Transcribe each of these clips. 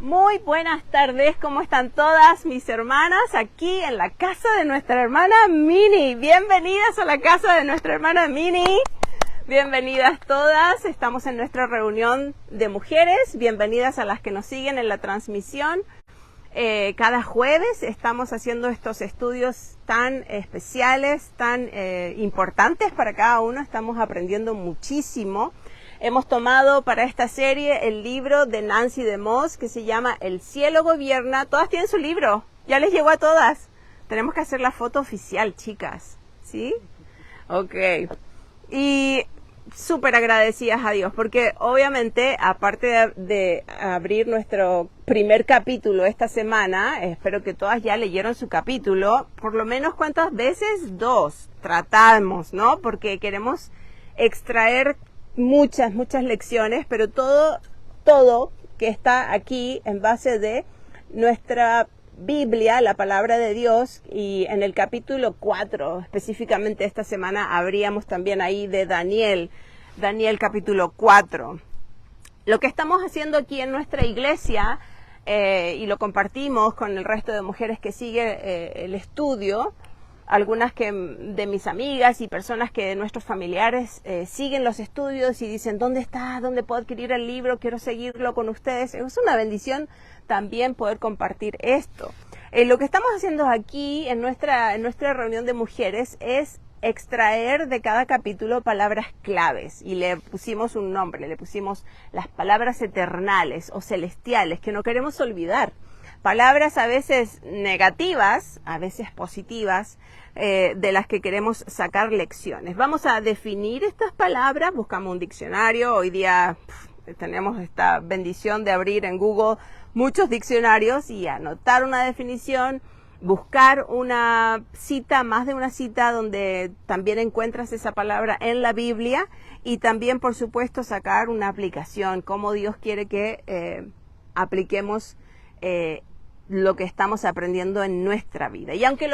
Muy buenas tardes, ¿cómo están todas mis hermanas aquí en la casa de nuestra hermana Mini? Bienvenidas a la casa de nuestra hermana Mini. Bienvenidas todas, estamos en nuestra reunión de mujeres. Bienvenidas a las que nos siguen en la transmisión. Cada jueves estamos haciendo estos estudios tan especiales, tan importantes para cada uno. Estamos aprendiendo muchísimo. Hemos tomado para esta serie el libro de Nancy DeMoss que se llama El cielo gobierna. Todas tienen su libro, ya les llegó a todas. Tenemos que hacer la foto oficial, chicas, ¿sí? Ok. Y súper agradecidas a Dios, porque obviamente, aparte de abrir nuestro primer capítulo esta semana, espero que todas ya leyeron su capítulo, por lo menos ¿cuántas veces? 2. Tratamos, ¿no? Porque queremos extraer muchas lecciones, pero todo que está aquí en base de nuestra Biblia, la palabra de Dios. Y en el capítulo 4, específicamente esta semana, habríamos también ahí de Daniel capítulo 4. Lo que estamos haciendo aquí en nuestra iglesia, y lo compartimos con el resto de mujeres que sigue el estudio, algunas de mis amigas y personas que de nuestros familiares siguen los estudios y dicen, ¿dónde está? ¿Dónde puedo adquirir el libro? Quiero seguirlo con ustedes. Es una bendición también poder compartir esto. Lo que estamos haciendo aquí en nuestra reunión de mujeres es extraer de cada capítulo palabras claves, y le pusimos un nombre, le pusimos las palabras eternales o celestiales que no queremos olvidar. Palabras a veces negativas, a veces positivas, de las que queremos sacar lecciones. Vamos a definir estas palabras, buscamos un diccionario. Hoy día tenemos esta bendición de abrir en Google muchos diccionarios y anotar una definición, buscar una cita, más de una cita donde también encuentras esa palabra en la Biblia, y también, por supuesto, sacar una aplicación, cómo Dios quiere que apliquemos lo que estamos aprendiendo en nuestra vida. Y aunque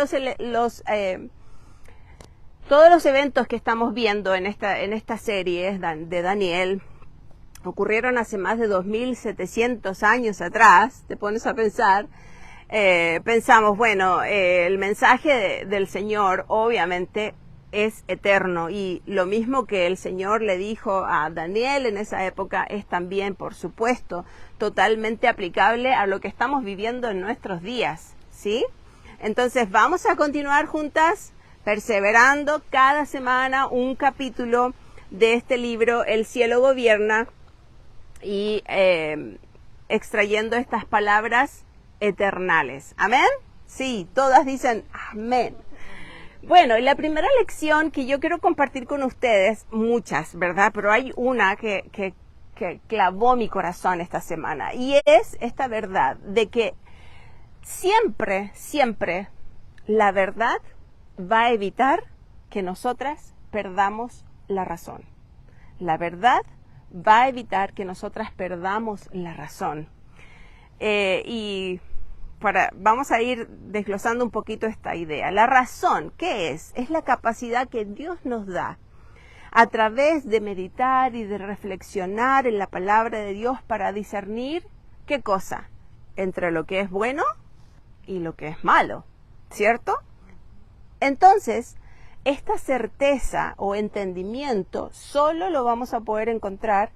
todos los eventos que estamos viendo en esta serie de Daniel ocurrieron hace más de 2700 años atrás, te pones a pensar, pensamos, bueno, el mensaje del Señor obviamente es eterno, y lo mismo que el Señor le dijo a Daniel en esa época es también, por supuesto, totalmente aplicable a lo que estamos viviendo en nuestros días, ¿sí? Entonces vamos a continuar juntas, perseverando cada semana un capítulo de este libro, El cielo gobierna, y extrayendo estas palabras eternales. ¿Amén? Sí, todas dicen amén. Bueno, y la primera lección que yo quiero compartir con ustedes, muchas, ¿verdad? Pero hay una que clavó mi corazón esta semana, y es esta verdad de que siempre la verdad va a evitar que nosotras perdamos la razón. La verdad va a evitar que nosotras perdamos la razón. Vamos a ir desglosando un poquito esta idea. La razón, ¿qué es? Es la capacidad que Dios nos da a través de meditar y de reflexionar en la palabra de Dios para discernir, ¿qué cosa? Entre lo que es bueno y lo que es malo, ¿cierto? Entonces, esta certeza o entendimiento solo lo vamos a poder encontrar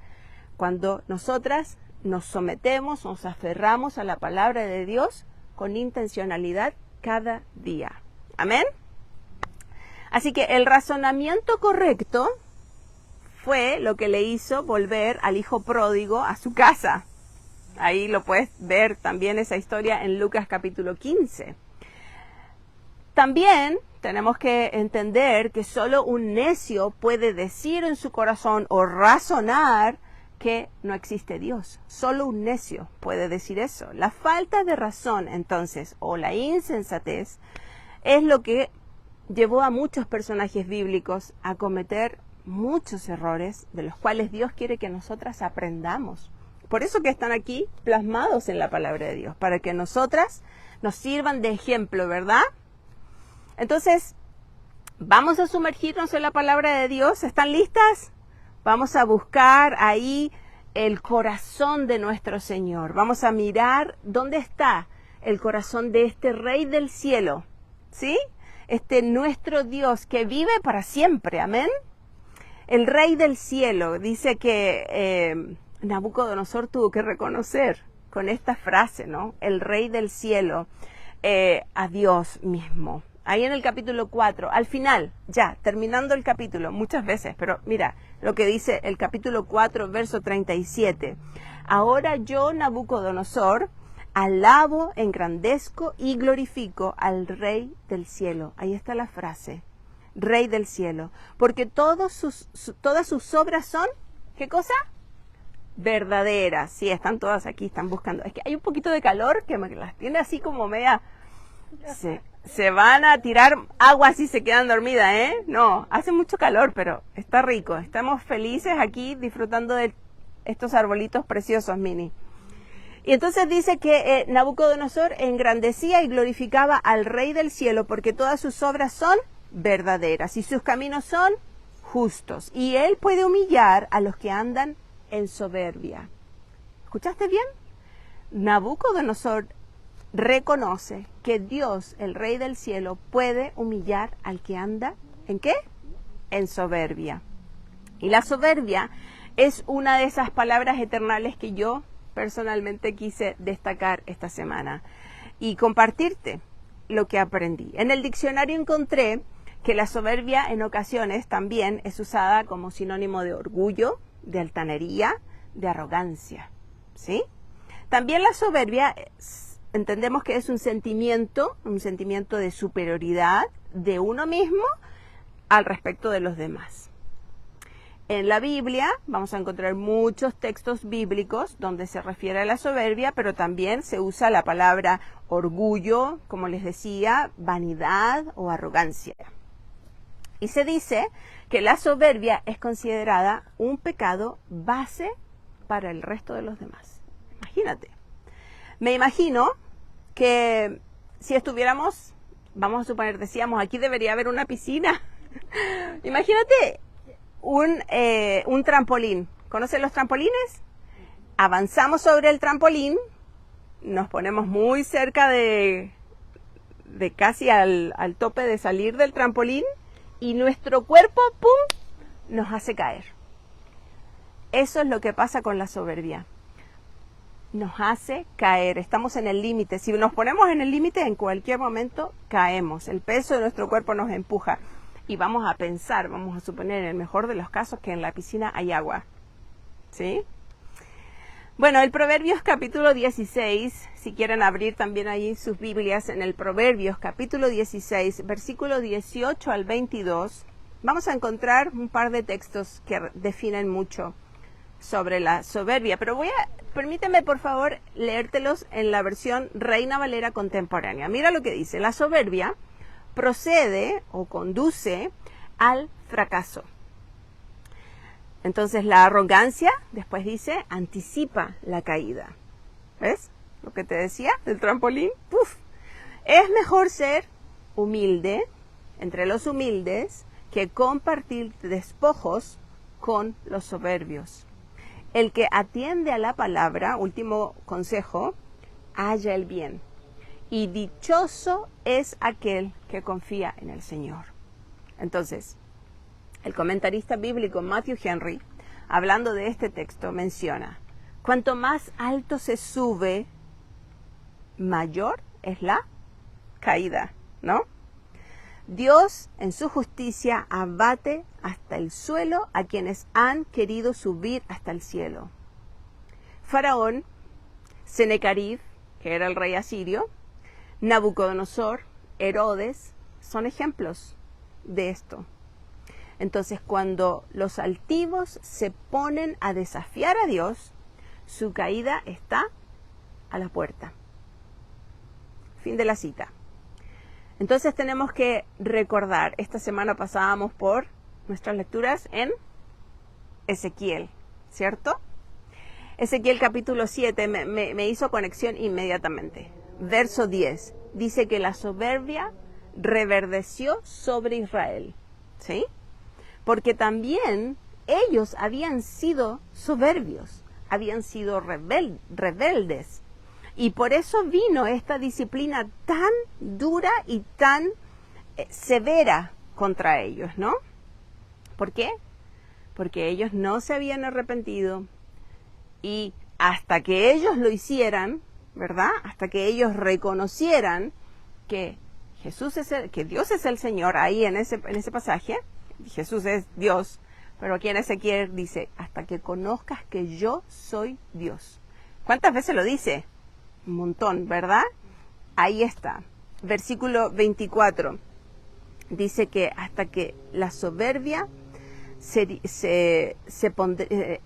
cuando nosotras nos sometemos, nos aferramos a la palabra de Dios con intencionalidad cada día. ¿Amén? Así que el razonamiento correcto fue lo que le hizo volver al hijo pródigo a su casa. Ahí lo puedes ver también esa historia en Lucas capítulo 15. También tenemos que entender que solo un necio puede decir en su corazón o razonar que no existe Dios. Solo un necio puede decir eso. La falta de razón, entonces, o la insensatez, es lo que llevó a muchos personajes bíblicos a cometer muchos errores de los cuales Dios quiere que nosotras aprendamos. Por eso que están aquí plasmados en la palabra de Dios, para que nosotras nos sirvan de ejemplo, ¿verdad? Entonces, vamos a sumergirnos en la palabra de Dios. ¿Están listas? Vamos a buscar ahí el corazón de nuestro Señor. Vamos a mirar dónde está el corazón de este Rey del cielo, ¿sí? Este nuestro Dios que vive para siempre, amén. El Rey del cielo, dice que Nabucodonosor tuvo que reconocer con esta frase, ¿no? El Rey del cielo, a Dios mismo. Ahí en el capítulo 4, al final, ya, terminando el capítulo, muchas veces, pero mira lo que dice el capítulo 4, verso 37. Ahora yo, Nabucodonosor, alabo, engrandezco y glorifico al Rey del cielo. Ahí está la frase, Rey del cielo, porque todas sus obras son, ¿qué cosa? Verdaderas. Sí, están todas aquí, están buscando. Es que hay un poquito de calor que me las tiene así como media... Se van a tirar agua si se quedan dormidas, ¿eh? No, hace mucho calor, pero está rico. Estamos felices aquí disfrutando de estos arbolitos preciosos, Mini. Y entonces dice que Nabucodonosor engrandecía y glorificaba al Rey del cielo porque todas sus obras son verdaderas y sus caminos son justos. Y él puede humillar a los que andan en soberbia. ¿Escuchaste bien? Nabucodonosor reconoce que Dios, el Rey del cielo, puede humillar al que anda, ¿en qué? En soberbia. Y la soberbia es una de esas palabras eternales que yo personalmente quise destacar esta semana y compartirte lo que aprendí. En el diccionario encontré que la soberbia en ocasiones también es usada como sinónimo de orgullo, de altanería, de arrogancia, ¿sí? También la soberbia entendemos que es un sentimiento de superioridad de uno mismo al respecto de los demás. En la Biblia vamos a encontrar muchos textos bíblicos donde se refiere a la soberbia, pero también se usa la palabra orgullo, como les decía, vanidad o arrogancia. Y se dice que la soberbia es considerada un pecado base para el resto de los demás. Imagínate. Me imagino que si estuviéramos, vamos a suponer, decíamos, aquí debería haber una piscina. Imagínate un trampolín. ¿Conocen los trampolines? Avanzamos sobre el trampolín, nos ponemos muy cerca de casi al tope de salir del trampolín y nuestro cuerpo, ¡pum!, nos hace caer. Eso es lo que pasa con la soberbia. Nos hace caer, estamos en el límite. Si nos ponemos en el límite, en cualquier momento caemos. El peso de nuestro cuerpo nos empuja. Y vamos a pensar, vamos a suponer en el mejor de los casos que en la piscina hay agua. ¿Sí? Bueno, el Proverbios capítulo 16, si quieren abrir también ahí sus Biblias, en el Proverbios capítulo 16, versículo 18 al 22, vamos a encontrar un par de textos que definen mucho sobre la soberbia, pero permíteme por favor leértelos en la versión Reina Valera contemporánea. Mira lo que dice: la soberbia procede o conduce al fracaso. Entonces la arrogancia, después dice, anticipa la caída. ¿Ves lo que te decía del trampolín? ¡Puf! Es mejor ser humilde entre los humildes que compartir despojos con los soberbios. El que atiende a la palabra, último consejo, halla el bien. Y dichoso es aquel que confía en el Señor. Entonces, el comentarista bíblico Matthew Henry, hablando de este texto, menciona: cuanto más alto se sube, mayor es la caída, ¿no? Dios, en su justicia, abate hasta el suelo a quienes han querido subir hasta el cielo. Faraón, Senecarib, que era el rey asirio, Nabucodonosor, Herodes, son ejemplos de esto. Entonces, cuando los altivos se ponen a desafiar a Dios, su caída está a la puerta. Fin de la cita. Entonces tenemos que recordar, esta semana pasábamos por nuestras lecturas en Ezequiel, ¿cierto? Ezequiel capítulo 7 me hizo conexión inmediatamente. Verso 10, dice que la soberbia reverdeció sobre Israel, ¿sí? Porque también ellos habían sido soberbios, habían sido rebeldes. Y por eso vino esta disciplina tan dura y tan severa contra ellos, ¿no? ¿Por qué? Porque ellos no se habían arrepentido y hasta que ellos lo hicieran, ¿verdad? Hasta que ellos reconocieran que que Dios es el Señor, ahí en ese pasaje, Jesús es Dios, pero aquí en Ezequiel dice, hasta que conozcas que yo soy Dios. ¿Cuántas veces lo dice? Un montón, ¿verdad? Ahí está. Versículo 24. Dice que hasta que la soberbia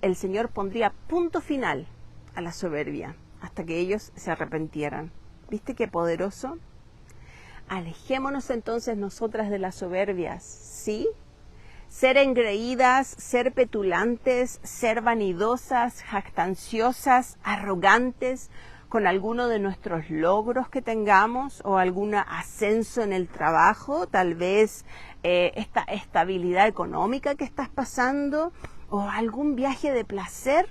el Señor pondría punto final a la soberbia, hasta que ellos se arrepentieran. ¿Viste qué poderoso? Alejémonos entonces nosotras de las soberbias, ¿sí? Ser engreídas, ser petulantes, ser vanidosas, jactanciosas, arrogantes, con alguno de nuestros logros que tengamos o algún ascenso en el trabajo, tal vez esta estabilidad económica que estás pasando o algún viaje de placer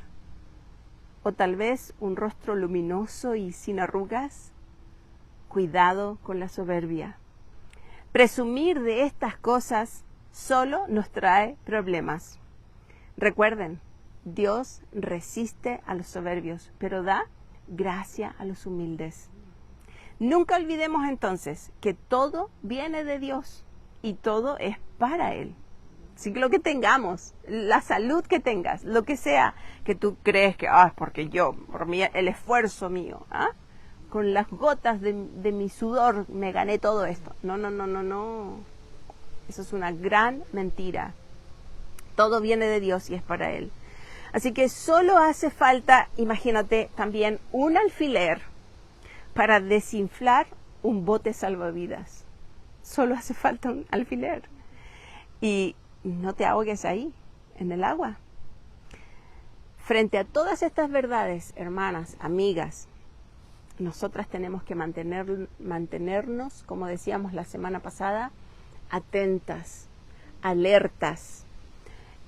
o tal vez un rostro luminoso y sin arrugas. Cuidado con la soberbia. Presumir de estas cosas solo nos trae problemas. Recuerden, Dios resiste a los soberbios, pero da gracia a los humildes. Nunca olvidemos entonces que todo viene de Dios y todo es para Él. Así que lo que tengamos, la salud que tengas, lo que sea que tú crees que es porque yo, por mí, el esfuerzo mío, con las gotas de mi sudor me gané todo esto. No. Eso es una gran mentira. Todo viene de Dios y es para Él. Así que solo hace falta, imagínate, también un alfiler para desinflar un bote salvavidas. Solo hace falta un alfiler. Y no te ahogues ahí, en el agua. Frente a todas estas verdades, hermanas, amigas, nosotras tenemos que mantenernos, como decíamos la semana pasada, atentas, alertas,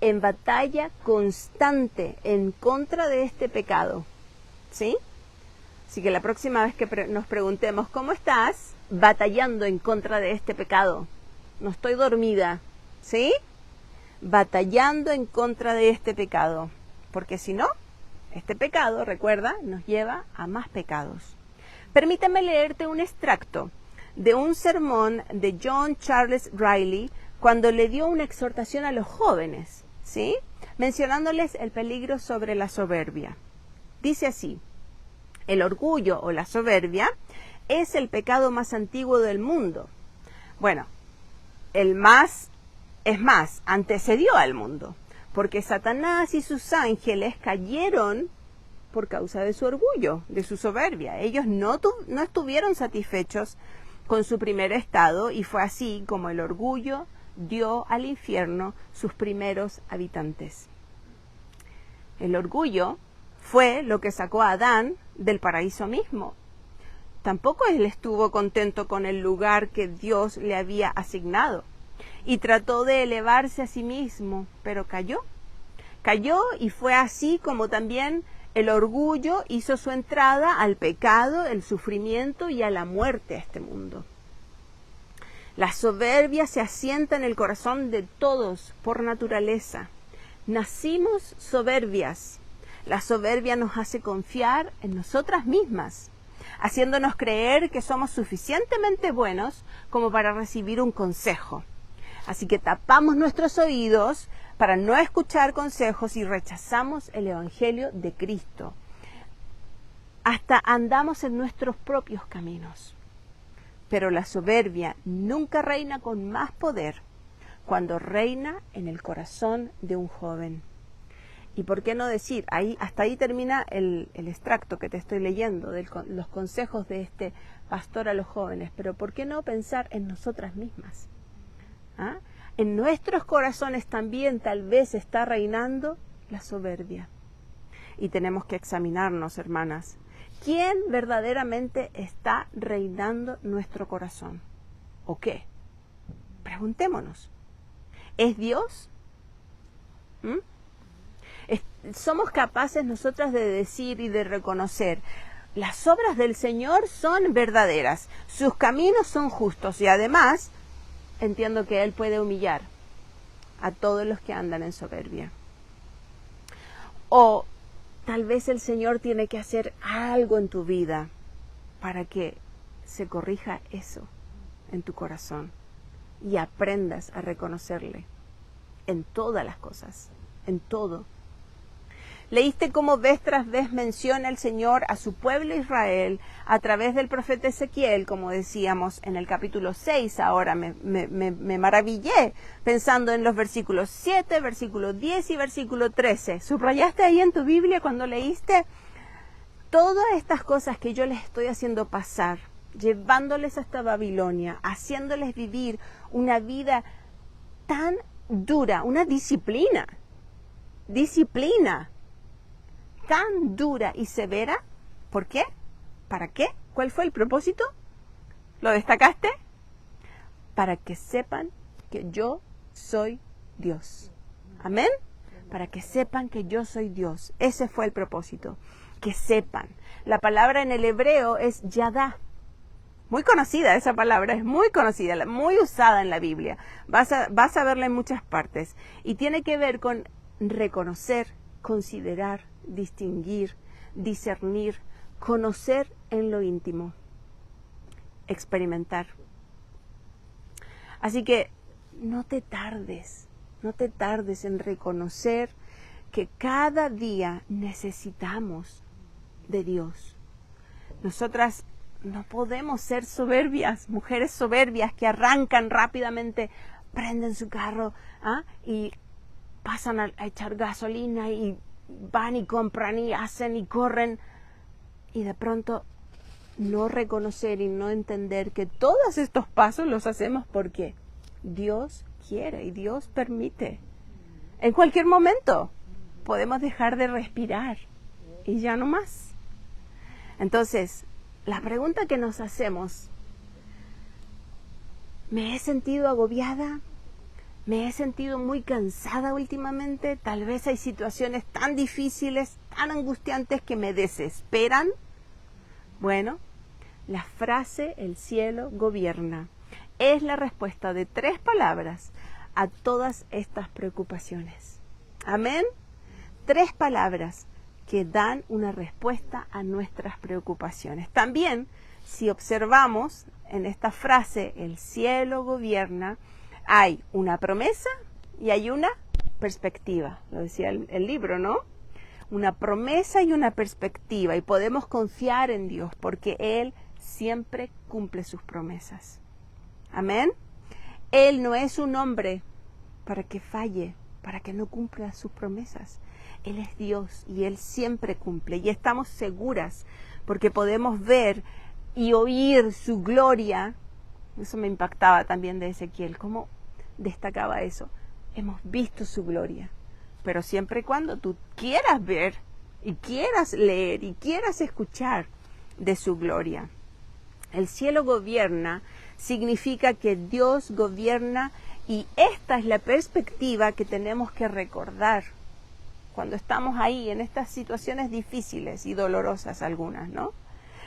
en batalla constante en contra de este pecado, ¿sí? Así que la próxima vez que nos preguntemos, ¿cómo estás batallando en contra de este pecado? No estoy dormida, ¿sí? Batallando en contra de este pecado, porque si no, este pecado, recuerda, nos lleva a más pecados. Permítame leerte un extracto de un sermón de John Charles Riley cuando le dio una exhortación a los jóvenes, ¿sí? Mencionándoles el peligro sobre la soberbia. Dice así: el orgullo o la soberbia es el pecado más antiguo del mundo. Bueno, antecedió al mundo, porque Satanás y sus ángeles cayeron por causa de su orgullo, de su soberbia. Ellos no estuvieron satisfechos con su primer estado y fue así como el orgullo dio al infierno sus primeros habitantes. El orgullo fue lo que sacó a Adán del paraíso mismo. Tampoco él estuvo contento con el lugar que Dios le había asignado y trató de elevarse a sí mismo, pero cayó. Cayó y fue así como también el orgullo hizo su entrada al pecado, el sufrimiento y a la muerte a este mundo. La soberbia se asienta en el corazón de todos por naturaleza. Nacimos soberbias. La soberbia nos hace confiar en nosotras mismas, haciéndonos creer que somos suficientemente buenos como para recibir un consejo. Así que tapamos nuestros oídos para no escuchar consejos y rechazamos el Evangelio de Cristo. Hasta andamos en nuestros propios caminos. Pero la soberbia nunca reina con más poder cuando reina en el corazón de un joven. ¿Y por qué no decir? Hasta ahí termina el extracto que te estoy leyendo de los consejos de este pastor a los jóvenes. Pero ¿por qué no pensar en nosotras mismas? En nuestros corazones también tal vez está reinando la soberbia. Y tenemos que examinarnos, hermanas. ¿Quién verdaderamente está reinando nuestro corazón? ¿O qué? Preguntémonos. ¿Es Dios? somos capaces nosotras de decir y de reconocer, las obras del Señor son verdaderas, sus caminos son justos y además entiendo que Él puede humillar a todos los que andan en soberbia. O tal vez el Señor tiene que hacer algo en tu vida para que se corrija eso en tu corazón y aprendas a reconocerle en todas las cosas, en todo. Leíste cómo vez tras vez menciona el Señor a su pueblo Israel a través del profeta Ezequiel, como decíamos en el capítulo 6. Ahora me maravillé pensando en los versículos 7, versículo 10 y versículo 13. ¿Subrayaste ahí en tu Biblia cuando leíste? Todas estas cosas que yo les estoy haciendo pasar, llevándoles hasta Babilonia, haciéndoles vivir una vida tan dura, una disciplina tan dura y severa. ¿Por qué? ¿Para qué? ¿Cuál fue el propósito? ¿Lo destacaste? Para que sepan que yo soy Dios. Amén. Para que sepan que yo soy Dios. Ese fue el propósito. Que sepan. La palabra en el hebreo es yadá. Muy conocida esa palabra, es muy conocida, muy usada en la Biblia. Vas a verla en muchas partes. Y tiene que ver con reconocer, considerar, distinguir, discernir, conocer en lo íntimo, experimentar. Así que no te tardes en reconocer que cada día necesitamos de Dios. Nosotras no podemos ser soberbias, mujeres soberbias que arrancan rápidamente, prenden su carro y pasan a echar gasolina y van y compran y hacen y corren y de pronto no reconocer y no entender que todos estos pasos los hacemos porque Dios quiere y Dios permite. En cualquier momento podemos dejar de respirar y ya no más. Entonces, la pregunta que nos hacemos, ¿me he sentido agobiada? ¿Me he sentido muy cansada últimamente? Tal vez hay situaciones tan difíciles, tan angustiantes que me desesperan. Bueno, la frase "el cielo gobierna" es la respuesta de 3 palabras a todas estas preocupaciones. Amén. 3 palabras que dan una respuesta a nuestras preocupaciones. También, si observamos en esta frase "el cielo gobierna", hay una promesa y hay una perspectiva. Lo decía el libro, ¿no? Una promesa y una perspectiva. Y podemos confiar en Dios porque Él siempre cumple sus promesas. Amén. Él no es un hombre para que falle, para que no cumpla sus promesas. Él es Dios y Él siempre cumple. Y estamos seguras porque podemos ver y oír su gloria. Eso me impactaba también de Ezequiel, cómo destacaba eso. Hemos visto su gloria, pero siempre y cuando tú quieras ver y quieras leer y quieras escuchar de su gloria. El cielo gobierna significa que Dios gobierna y esta es la perspectiva que tenemos que recordar cuando estamos ahí en estas situaciones difíciles y dolorosas algunas, ¿no?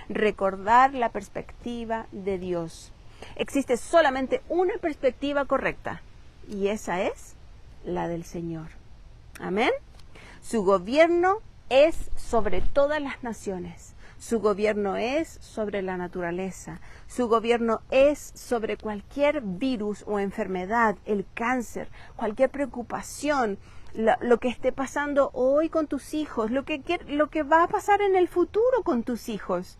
Recordar la perspectiva de Dios. Existe solamente una perspectiva correcta y esa es la del Señor. Amén. Su gobierno es sobre todas las naciones. Su gobierno es sobre la naturaleza. Su gobierno es sobre cualquier virus o enfermedad, el cáncer, cualquier preocupación, lo que esté pasando hoy con tus hijos, lo que va a pasar en el futuro con tus hijos.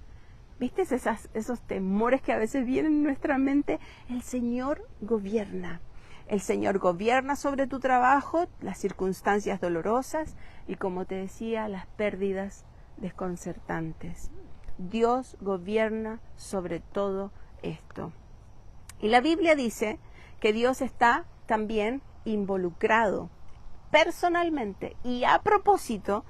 ¿Viste esos temores que a veces vienen en nuestra mente? El Señor gobierna. El Señor gobierna sobre tu trabajo, las circunstancias dolorosas y, como te decía, las pérdidas desconcertantes. Dios gobierna sobre todo esto. Y la Biblia dice que Dios está también involucrado personalmente y a propósito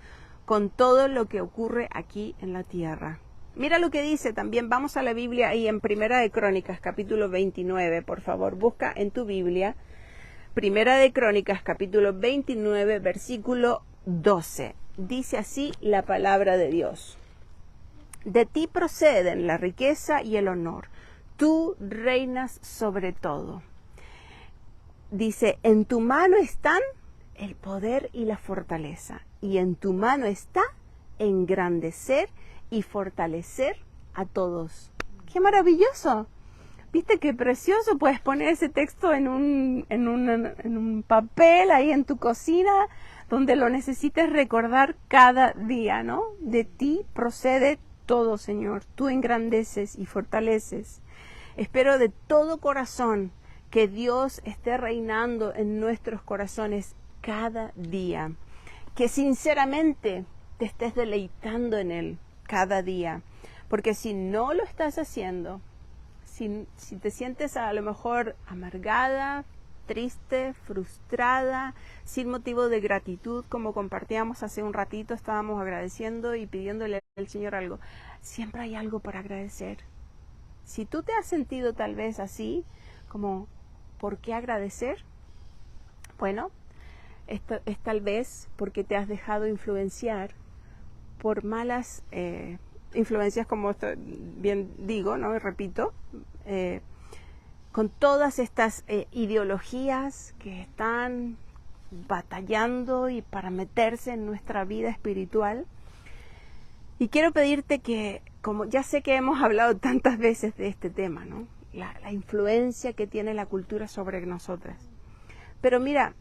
con todo lo que ocurre aquí en la tierra. Mira lo que dice también, vamos a la Biblia ahí en Primera de Crónicas, capítulo 29, por favor, busca en tu Biblia, Primera de Crónicas, capítulo 29, versículo 12. dice así la palabra de Dios. De ti proceden la riqueza y el honor. Tú reinas sobre todo. Dice, en tu mano están el poder y la fortaleza. Y en tu mano está engrandecer y fortalecer a todos. ¡Qué maravilloso! ¿Viste qué precioso? Puedes poner ese texto en un papel ahí en tu cocina, donde lo necesites recordar cada día, ¿no? De ti procede todo, Señor. Tú engrandeces y fortaleces. Espero de todo corazón que Dios esté reinando en nuestros corazones cada día. Que sinceramente te estés deleitando en Él cada día. Porque si no lo estás haciendo, si te sientes a lo mejor amargada, triste, frustrada, sin motivo de gratitud, como compartíamos hace un ratito, estábamos agradeciendo y pidiéndole al Señor algo. Siempre hay algo para agradecer. Si tú te has sentido tal vez así, como, ¿por qué agradecer? Bueno, esto es tal vez porque te has dejado influenciar por malas influencias, como bien digo, ¿no? Y repito, con todas estas ideologías que están batallando y para meterse en nuestra vida espiritual. Y quiero pedirte que, como ya sé que hemos hablado tantas veces de este tema, ¿no? La influencia que tiene la cultura sobre nosotras. Pero mira,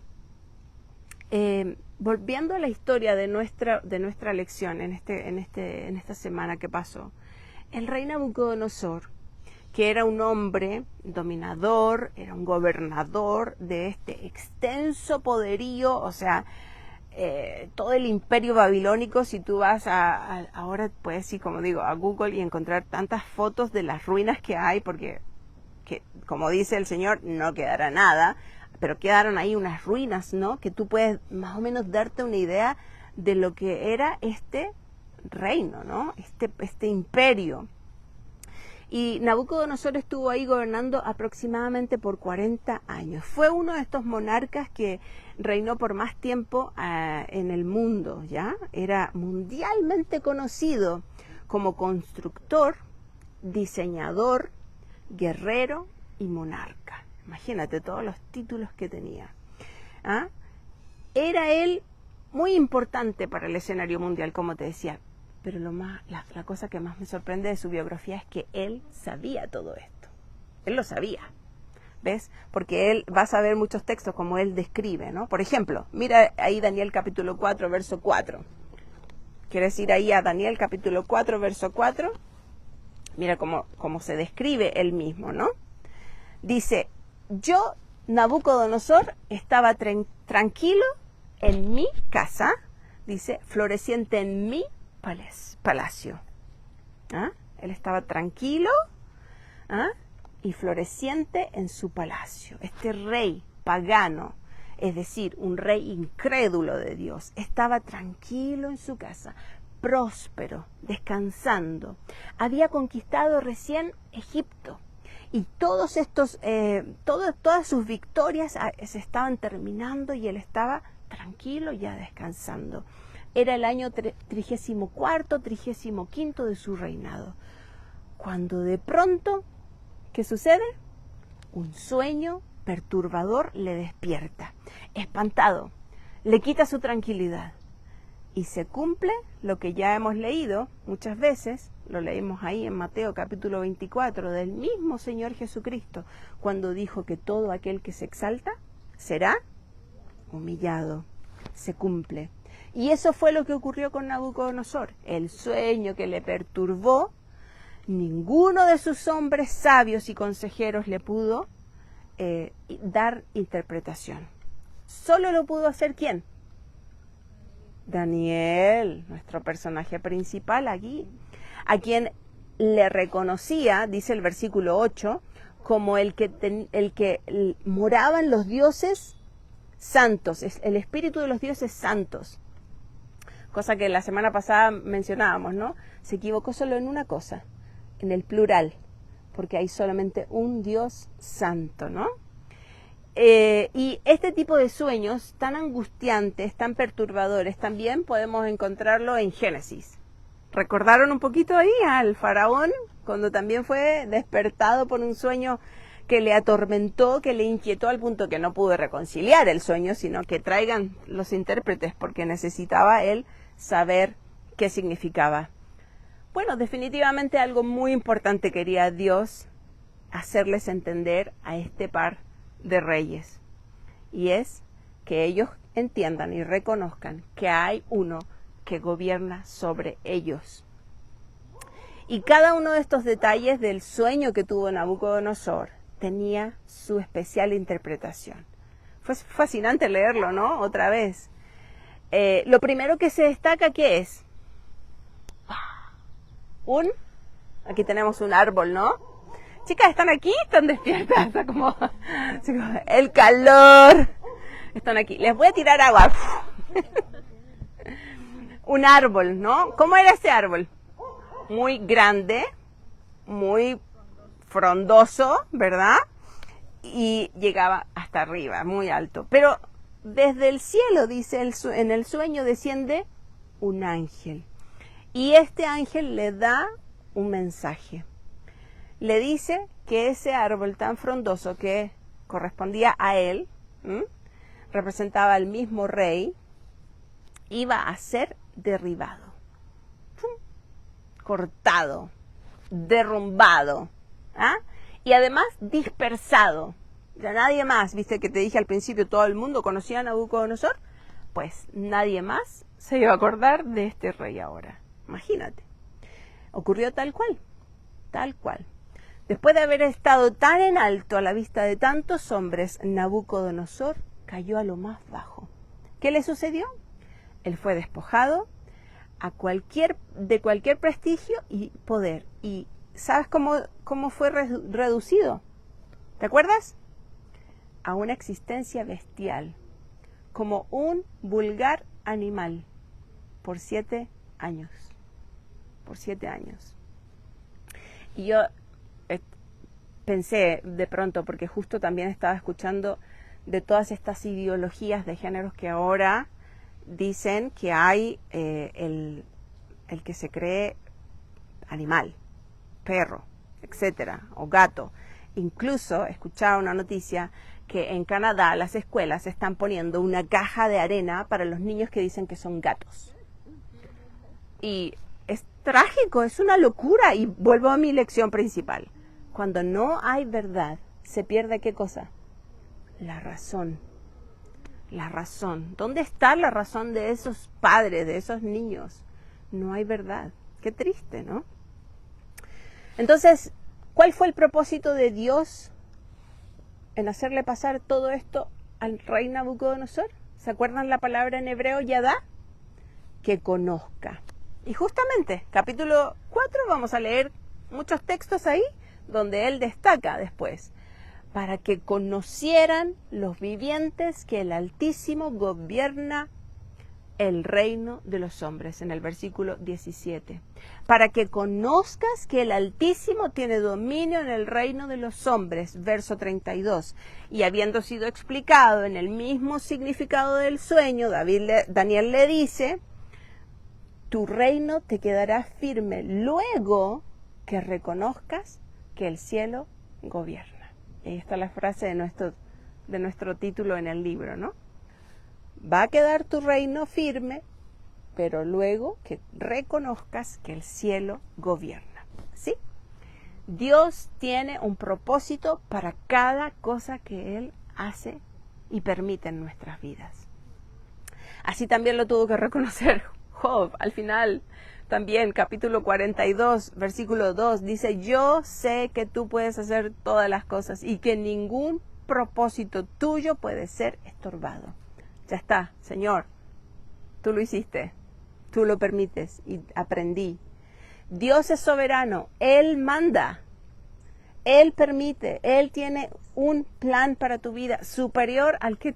volviendo a la historia de nuestra lección en esta semana que pasó, el rey Nabucodonosor, que era un hombre dominador, era un gobernador de este extenso poderío, o sea, todo el imperio babilónico. Si tú vas ahora puedes ir, como digo, a Google y encontrar tantas fotos de las ruinas que hay, porque, como dice el Señor, no quedará nada, pero quedaron ahí unas ruinas, ¿no? Que tú puedes más o menos darte una idea de lo que era este reino, ¿no? Este imperio. Y Nabucodonosor estuvo ahí gobernando aproximadamente por 40 años. Fue uno de estos monarcas que reinó por más tiempo en el mundo, ¿ya? Era mundialmente conocido como constructor, diseñador, guerrero y monarca. Imagínate todos los títulos que tenía. ¿Ah? Era él muy importante para el escenario mundial, como te decía. Pero la cosa que más me sorprende de su biografía es que él sabía todo esto. Él lo sabía, ¿ves? Porque él, vas a ver muchos textos como él describe, ¿no? Por ejemplo, mira ahí Daniel capítulo 4, verso 4. ¿Quieres ir ahí a Daniel capítulo 4, verso 4? Mira cómo se describe él mismo, ¿no? Dice, yo, Nabucodonosor, estaba tranquilo en mi casa, dice, floreciente en mi palacio. ¿Ah? Él estaba tranquilo, ¿ah? Y floreciente en su palacio. Este rey pagano, es decir, un rey incrédulo de Dios, estaba tranquilo en su casa, próspero, descansando. Había conquistado recién Egipto y todas sus victorias se estaban terminando y él estaba tranquilo ya descansando. Era el año 34, 35 de su reinado, cuando de pronto, ¿qué sucede? Un sueño perturbador le despierta. Espantado, le quita su tranquilidad y se cumple lo que ya hemos leído muchas veces, lo leímos ahí en Mateo capítulo 24, del mismo Señor Jesucristo, cuando dijo que todo aquel que se exalta será humillado. Se cumple. Y eso fue lo que ocurrió con Nabucodonosor. El sueño que le perturbó, ninguno de sus hombres sabios y consejeros le pudo dar interpretación. Solo lo pudo hacer ¿quién? Daniel, nuestro personaje principal aquí, a quien le reconocía, dice el versículo 8, como el que moraban los dioses santos, es el espíritu de los dioses santos. Cosa que la semana pasada mencionábamos, ¿no? Se equivocó solo en una cosa, en el plural, porque hay solamente un Dios santo, ¿no? Y este tipo de sueños tan angustiantes, tan perturbadores, también podemos encontrarlo en Génesis. ¿Recordaron un poquito ahí al faraón cuando también fue despertado por un sueño que le atormentó, que le inquietó al punto que no pudo reconciliar el sueño, sino que traigan los intérpretes porque necesitaba él saber qué significaba? Bueno, definitivamente algo muy importante quería Dios hacerles entender a este par de reyes, y es que ellos entiendan y reconozcan que hay uno que gobierna sobre ellos. Y cada uno de estos detalles del sueño que tuvo Nabucodonosor tenía su especial interpretación. Fue fascinante leerlo, ¿no? Otra vez. Lo primero que se destaca, ¿qué es? Aquí tenemos un árbol, ¿no? Chicas, ¿están aquí? ¿Están despiertas? Está como el calor. Están aquí. Les voy a tirar agua. Un árbol, ¿no? ¿Cómo era ese árbol? Muy grande, muy frondoso, ¿verdad? Y llegaba hasta arriba, muy alto. Pero desde el cielo, dice, en el sueño desciende un ángel. Y este ángel le da un mensaje. Le dice que ese árbol tan frondoso que correspondía a él, representaba al mismo rey, iba a ser derribado, cortado, derrumbado, y además dispersado. Ya nadie más, viste que te dije al principio, todo el mundo conocía a Nabucodonosor, pues nadie más se iba a acordar de este rey ahora. Imagínate. Ocurrió tal cual, tal cual. Después de haber estado tan en alto a la vista de tantos hombres, Nabucodonosor cayó a lo más bajo. ¿Qué le sucedió? Él fue despojado de cualquier prestigio y poder. ¿Y sabes cómo fue reducido? ¿Te acuerdas? A una existencia bestial, como un vulgar animal, por 7 años. Por 7 años. Y yo pensé de pronto, porque justo también estaba escuchando de todas estas ideologías de géneros que ahora dicen que hay el que se cree animal, perro, etcétera, o gato. Incluso escuchaba una noticia que en Canadá las escuelas están poniendo una caja de arena para los niños que dicen que son gatos. Y es trágico, es una locura. Y vuelvo a mi lección principal. Cuando no hay verdad, se pierde ¿qué cosa? La razón. La razón. ¿Dónde está la razón de esos padres, de esos niños? No hay verdad. Qué triste, ¿no? Entonces, ¿cuál fue el propósito de Dios en hacerle pasar todo esto al rey Nabucodonosor? ¿Se acuerdan la palabra en hebreo yadá? Que conozca. Y justamente, capítulo 4, vamos a leer muchos textos ahí, donde él destaca después, para que conocieran los vivientes que el Altísimo gobierna el reino de los hombres, en el versículo 17. Para que conozcas que el Altísimo tiene dominio en el reino de los hombres, verso 32. Y habiendo sido explicado en el mismo significado del sueño, Daniel le dice, tu reino te quedará firme luego que reconozcas que el cielo gobierna. Ahí está la frase de nuestro título en el libro, ¿no? Va a quedar tu reino firme, pero luego que reconozcas que el cielo gobierna. ¿Sí? Dios tiene un propósito para cada cosa que Él hace y permite en nuestras vidas. Así también lo tuvo que reconocer Job. Al final, también, capítulo 42, versículo 2, dice, yo sé que tú puedes hacer todas las cosas y que ningún propósito tuyo puede ser estorbado. Ya está, Señor, tú lo hiciste, tú lo permites y aprendí. Dios es soberano, Él manda, Él permite, Él tiene un plan para tu vida superior al que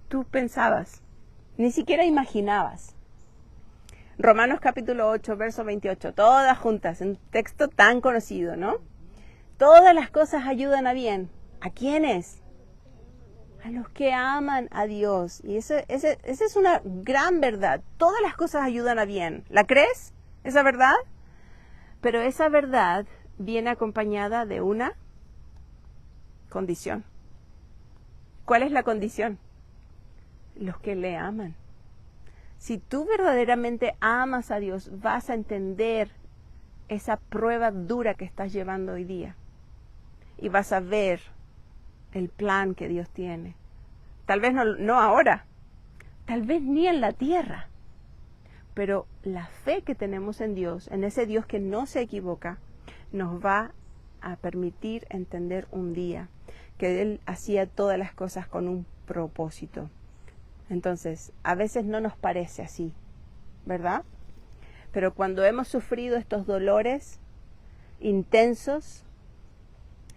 tú pensabas, ni siquiera imaginabas. Romanos capítulo 8, verso 28, todas juntas, un texto tan conocido, ¿no? Todas las cosas ayudan a bien. ¿A quiénes? A los que aman a Dios. Y esa es una gran verdad. Todas las cosas ayudan a bien. ¿La crees? ¿Esa verdad? Pero esa verdad viene acompañada de una condición. ¿Cuál es la condición? Los que le aman. Si tú verdaderamente amas a Dios, vas a entender esa prueba dura que estás llevando hoy día. Y vas a ver el plan que Dios tiene. Tal vez no ahora, tal vez ni en la tierra. Pero la fe que tenemos en Dios, en ese Dios que no se equivoca, nos va a permitir entender un día que Él hacía todas las cosas con un propósito. Entonces, a veces no nos parece así, ¿verdad? Pero cuando hemos sufrido estos dolores intensos,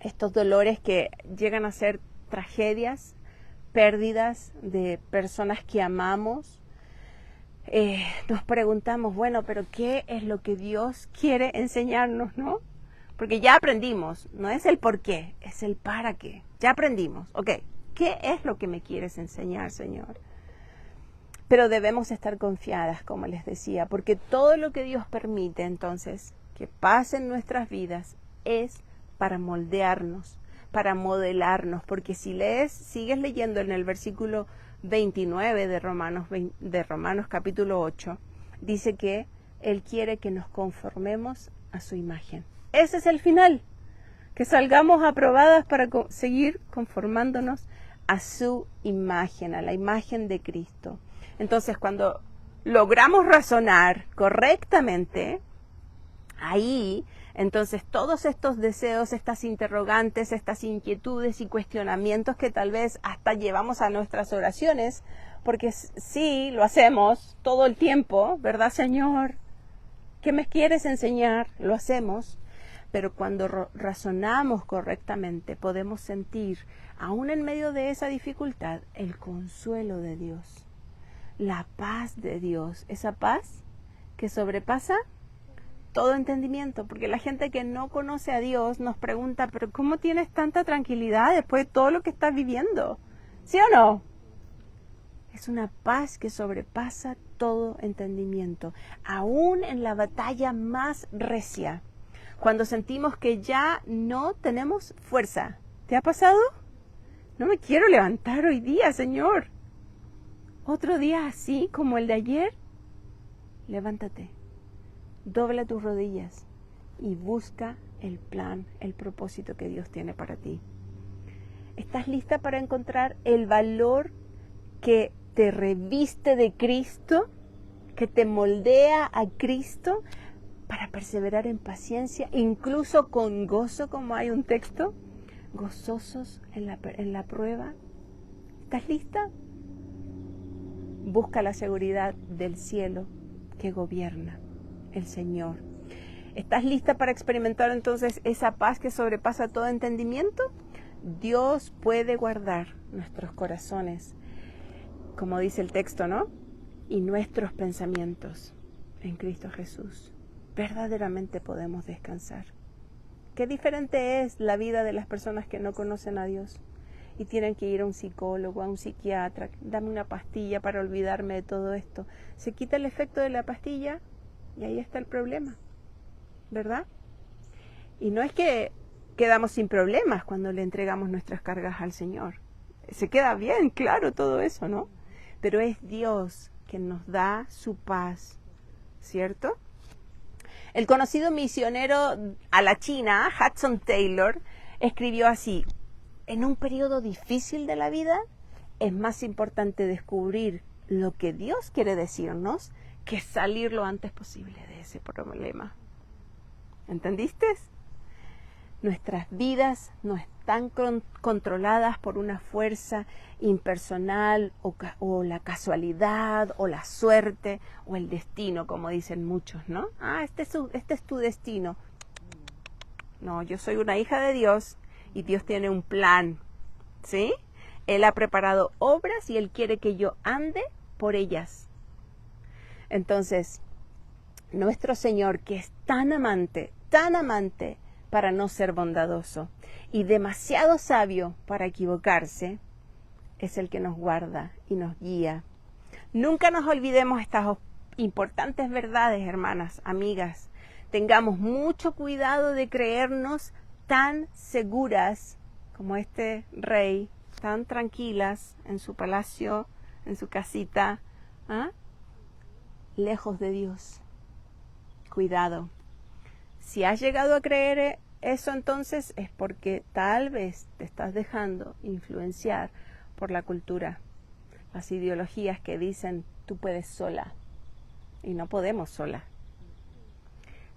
estos dolores que llegan a ser tragedias, pérdidas de personas que amamos, nos preguntamos, bueno, pero ¿qué es lo que Dios quiere enseñarnos, no? Porque ya aprendimos, no es el por qué, es el para qué. Ya aprendimos, ok, ¿qué es lo que me quieres enseñar, Señor? Pero debemos estar confiadas, como les decía, porque todo lo que Dios permite, entonces, que pase en nuestras vidas, es para moldearnos, para modelarnos, porque si sigues leyendo en el versículo 29 de Romanos capítulo 8, dice que Él quiere que nos conformemos a su imagen. Ese es el final, que salgamos aprobadas para seguir conformándonos a su imagen, a la imagen de Cristo. Entonces, cuando logramos razonar correctamente, ahí, entonces todos estos deseos, estas interrogantes, estas inquietudes y cuestionamientos que tal vez hasta llevamos a nuestras oraciones, porque sí, lo hacemos todo el tiempo, ¿verdad, Señor? ¿Qué me quieres enseñar? Lo hacemos, pero cuando razonamos correctamente podemos sentir, aún en medio de esa dificultad, el consuelo de Dios, la paz de Dios, esa paz que sobrepasa todo entendimiento, porque la gente que no conoce a Dios nos pregunta, pero ¿cómo tienes tanta tranquilidad después de todo lo que estás viviendo? ¿Sí o no? Es una paz que sobrepasa todo entendimiento, aún en la batalla más recia, cuando sentimos que ya no tenemos fuerza. ¿Te ha pasado? No me quiero levantar hoy día, Señor. Otro día así como el de ayer, levántate. Dobla tus rodillas y busca el plan, el propósito que Dios tiene para ti. ¿Estás lista para encontrar el valor que te reviste de Cristo, que te moldea a Cristo para perseverar en paciencia, incluso con gozo, como hay un texto, gozosos en la prueba? ¿Estás lista? Busca la seguridad del cielo que gobierna el Señor. ¿Estás lista para experimentar entonces esa paz que sobrepasa todo entendimiento? Dios puede guardar nuestros corazones, como dice el texto, ¿no? Y nuestros pensamientos en Cristo Jesús. Verdaderamente podemos descansar. Qué diferente es la vida de las personas que no conocen a Dios y tienen que ir a un psicólogo, a un psiquiatra, dame una pastilla para olvidarme de todo esto. Se quita el efecto de la pastilla y ahí está el problema, ¿verdad? Y no es que quedamos sin problemas cuando le entregamos nuestras cargas al Señor. Se queda bien, claro, todo eso, ¿no? Pero es Dios quien nos da su paz, ¿cierto? El conocido misionero a la China, Hudson Taylor, escribió así: en un periodo difícil de la vida es más importante descubrir lo que Dios quiere decirnos que salir lo antes posible de ese problema. ¿Entendiste? Nuestras vidas no están controladas por una fuerza impersonal o la casualidad o la suerte o el destino, como dicen muchos, ¿no? Este es tu destino. No, yo soy una hija de Dios y Dios tiene un plan, ¿sí? Él ha preparado obras y Él quiere que yo ande por ellas. Entonces, nuestro Señor, que es tan amante para no ser bondadoso y demasiado sabio para equivocarse, es el que nos guarda y nos guía. Nunca nos olvidemos estas importantes verdades, hermanas, amigas. Tengamos mucho cuidado de creernos tan seguras como este rey, tan tranquilas en su palacio, en su casita, lejos de Dios. Cuidado. Si has llegado a creer eso, entonces es porque tal vez te estás dejando influenciar por la cultura, las ideologías que dicen tú puedes sola y no podemos sola.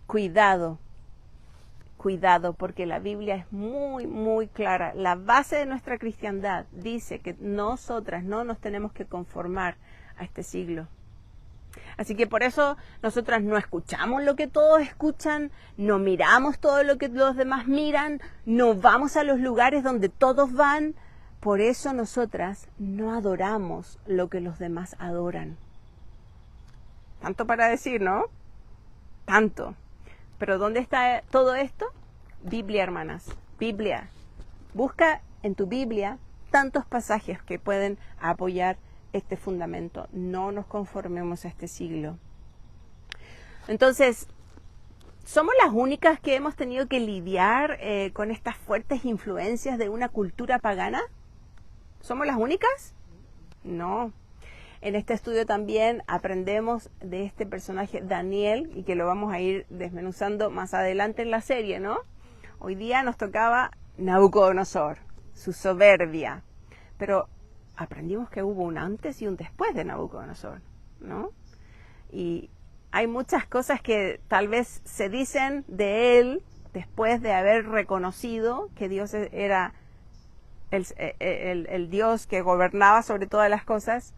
Cuidado, cuidado, porque la Biblia es muy, muy clara. La base de nuestra cristiandad dice que nosotras no nos tenemos que conformar a este siglo. Así que por eso nosotras no escuchamos lo que todos escuchan, no miramos todo lo que los demás miran, no vamos a los lugares donde todos van. Por eso nosotras no adoramos lo que los demás adoran. Tanto para decir, ¿no? Tanto. Pero ¿dónde está todo esto? Biblia, hermanas. Biblia. Busca en tu Biblia tantos pasajes que pueden apoyar este fundamento. No nos conformemos a este siglo. Entonces, ¿somos las únicas que hemos tenido que lidiar con estas fuertes influencias de una cultura pagana? ¿Somos las únicas? No. En este estudio también aprendemos de este personaje Daniel, y que lo vamos a ir desmenuzando más adelante en la serie, ¿no? Hoy día nos tocaba Nabucodonosor, su soberbia. Pero aprendimos que hubo un antes y un después de Nabucodonosor, ¿no? Y hay muchas cosas que tal vez se dicen de él después de haber reconocido que Dios era el Dios que gobernaba sobre todas las cosas.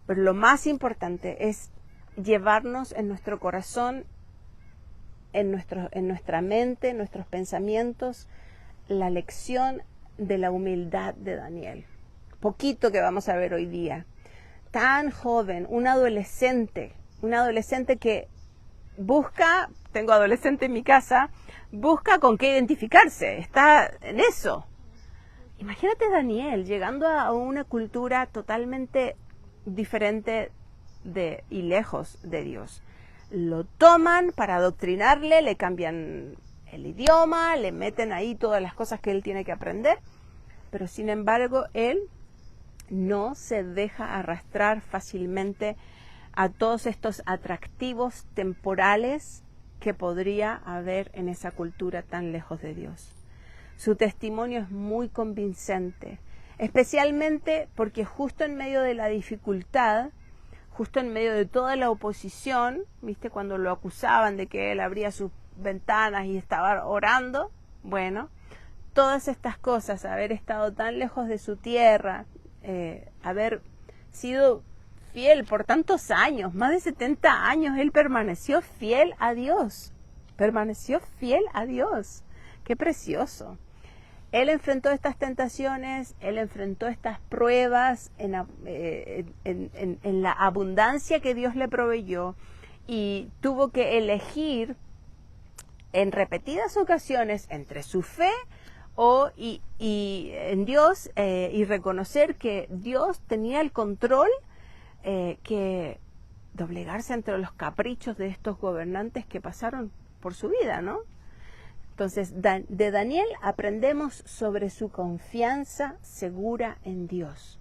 Pero lo más importante es llevarnos en nuestro corazón, en nuestra mente, en nuestros pensamientos, la lección de la humildad de Daniel. Poquito que vamos a ver hoy día. Tan joven, un adolescente que busca, tengo adolescente en mi casa, busca con qué identificarse, está en eso. Imagínate Daniel llegando a una cultura totalmente diferente y lejos de Dios. Lo toman para adoctrinarle, le cambian el idioma, le meten ahí todas las cosas que él tiene que aprender, pero sin embargo él no se deja arrastrar fácilmente a todos estos atractivos temporales que podría haber en esa cultura tan lejos de Dios. Su testimonio es muy convincente, especialmente porque justo en medio de la dificultad, justo en medio de toda la oposición, ¿viste? Cuando lo acusaban de que él abría sus ventanas y estaba orando, bueno, todas estas cosas, haber estado tan lejos de su tierra, haber sido fiel por tantos años, más de 70 años, él permaneció fiel a Dios, ¡qué precioso! Él enfrentó estas tentaciones, él enfrentó estas pruebas en la abundancia que Dios le proveyó y tuvo que elegir en repetidas ocasiones entre su fe y en Dios y reconocer que Dios tenía el control, que doblegarse entre los caprichos de estos gobernantes que pasaron por su vida, ¿no? Entonces, de Daniel aprendemos sobre su confianza segura en Dios.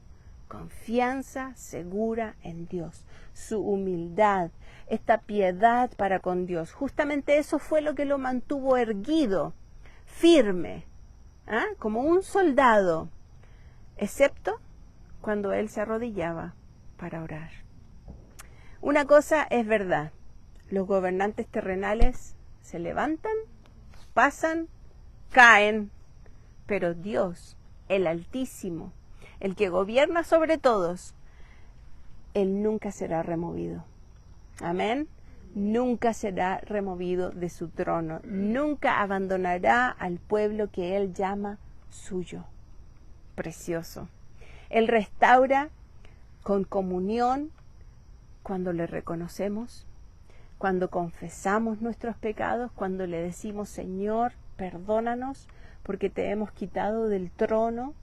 Confianza segura en Dios. Su humildad, esta piedad para con Dios. Justamente eso fue lo que lo mantuvo erguido, firme, como un soldado, excepto cuando él se arrodillaba para orar. Una cosa es verdad, los gobernantes terrenales se levantan, pasan, caen, pero Dios, el Altísimo, el que gobierna sobre todos, Él nunca será removido. Amén. Nunca será removido de su trono, nunca abandonará al pueblo que Él llama suyo. Precioso. Él restaura con comunión cuando le reconocemos, cuando confesamos nuestros pecados, cuando le decimos, Señor, perdónanos porque te hemos quitado del trono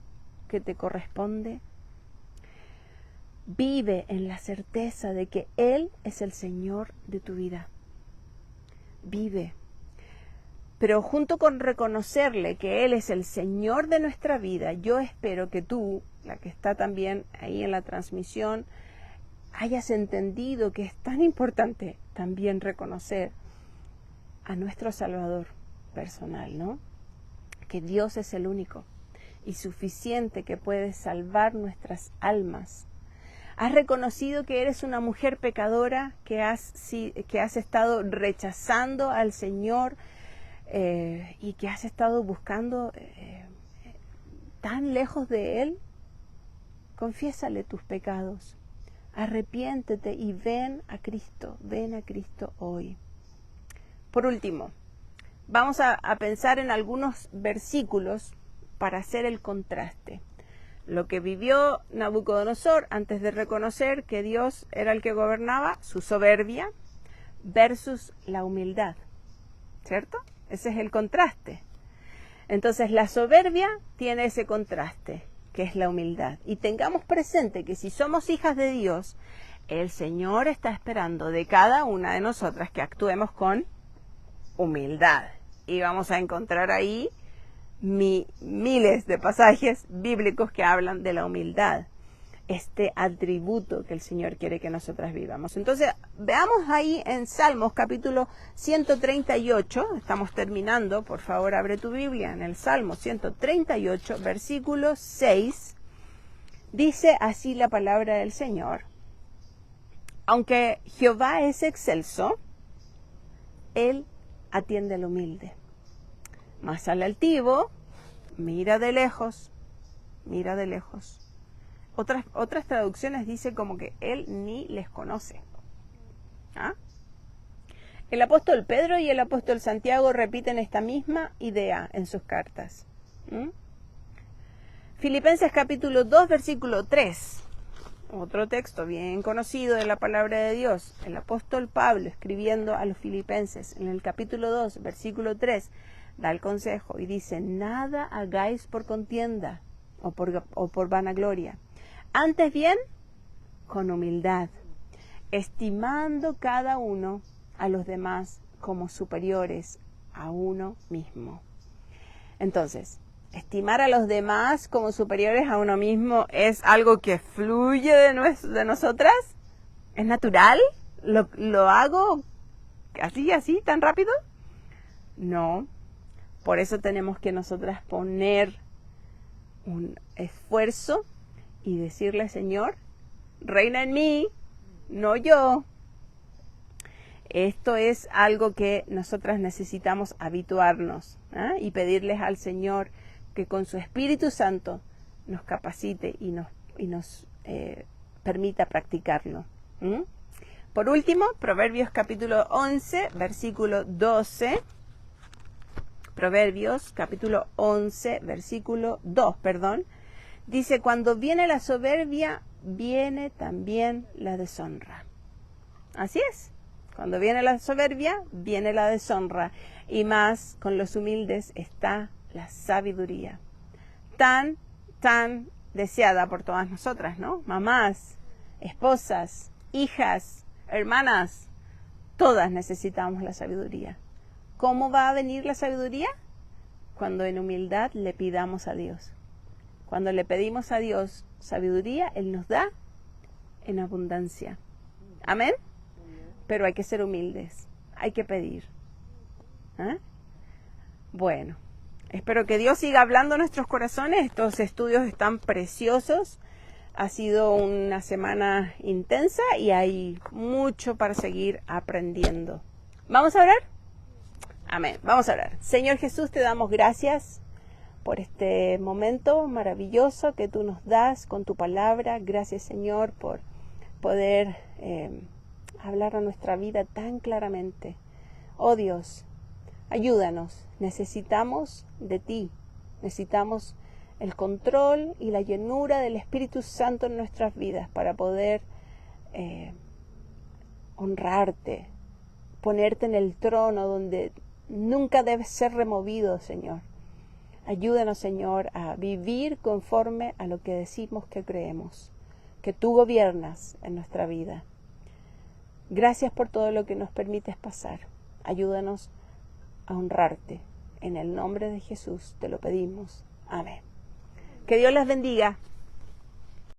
que te corresponde. Vive en la certeza de que Él es el Señor de tu vida. Vive. Pero junto con reconocerle que Él es el Señor de nuestra vida, yo espero que tú, la que está también ahí en la transmisión, hayas entendido que es tan importante también reconocer a nuestro Salvador personal, ¿no? Que Dios es el único y suficiente que puede salvar nuestras almas. Has reconocido que eres una mujer pecadora, que has estado rechazando al Señor y que has estado buscando tan lejos de Él. Confiésale tus pecados, arrepiéntete y ven a Cristo hoy. Por último, vamos a pensar en algunos versículos para hacer el contraste. Lo que vivió Nabucodonosor antes de reconocer que Dios era el que gobernaba, su soberbia, versus la humildad, ¿cierto? Ese es el contraste. Entonces la soberbia tiene ese contraste, que es la humildad. Y tengamos presente que si somos hijas de Dios, el Señor está esperando de cada una de nosotras que actuemos con humildad. Y vamos a encontrar ahí miles de pasajes bíblicos que hablan de la humildad, este atributo que el Señor quiere que nosotras vivamos. Entonces, veamos ahí en Salmos capítulo 138, estamos terminando, por favor abre tu Biblia en el Salmo 138, versículo 6, dice así la palabra del Señor: aunque Jehová es excelso, Él atiende al humilde. Mas al altivo, mira de lejos, mira de lejos. Otras traducciones dice como que Él ni les conoce. ¿Ah? El apóstol Pedro y el apóstol Santiago repiten esta misma idea en sus cartas. Filipenses capítulo 2, versículo 3. Otro texto bien conocido de la palabra de Dios. El apóstol Pablo, escribiendo a los filipenses, en el capítulo 2, versículo 3, da el consejo y dice: nada hagáis por contienda o por vanagloria, antes bien con humildad, estimando cada uno a los demás como superiores a uno mismo. Entonces, estimar a los demás como superiores a uno mismo es algo que fluye de nosotras, es natural. ¿Lo hago así, tan rápido? No. Por eso tenemos que nosotras poner un esfuerzo y decirle: Señor, reina en mí, no yo. Esto es algo que nosotras necesitamos habituarnos, ¿eh? Y pedirles al Señor que con su Espíritu Santo nos capacite y nos permita practicarlo. Por último, Proverbios capítulo 11, versículo 12. Proverbios capítulo 11, versículo 2, dice: cuando viene la soberbia, viene también la deshonra. Así es, cuando viene la soberbia, viene la deshonra, y más con los humildes está la sabiduría, tan deseada por todas nosotras, ¿no? Mamás, esposas, hijas, hermanas, todas necesitamos la sabiduría. ¿Cómo va a venir la sabiduría? Cuando en humildad le pidamos a Dios. Cuando le pedimos a Dios sabiduría, Él nos da en abundancia. Amén. Pero hay que ser humildes, hay que pedir. ¿Eh? Bueno, espero que Dios siga hablando a nuestros corazones. Estos estudios están preciosos. Ha sido una semana intensa y hay mucho para seguir aprendiendo. ¿Vamos a orar? Amén. Vamos a orar. Señor Jesús, te damos gracias por este momento maravilloso que tú nos das con tu palabra. Gracias, Señor, por poder hablar a nuestra vida tan claramente. Oh Dios, ayúdanos. Necesitamos de ti. Necesitamos el control y la llenura del Espíritu Santo en nuestras vidas para poder honrarte, ponerte en el trono donde nunca debes ser removido, Señor. Ayúdanos, Señor, a vivir conforme a lo que decimos que creemos, que tú gobiernas en nuestra vida. Gracias por todo lo que nos permites pasar. Ayúdanos a honrarte. En el nombre de Jesús te lo pedimos. Amén. Que Dios les bendiga.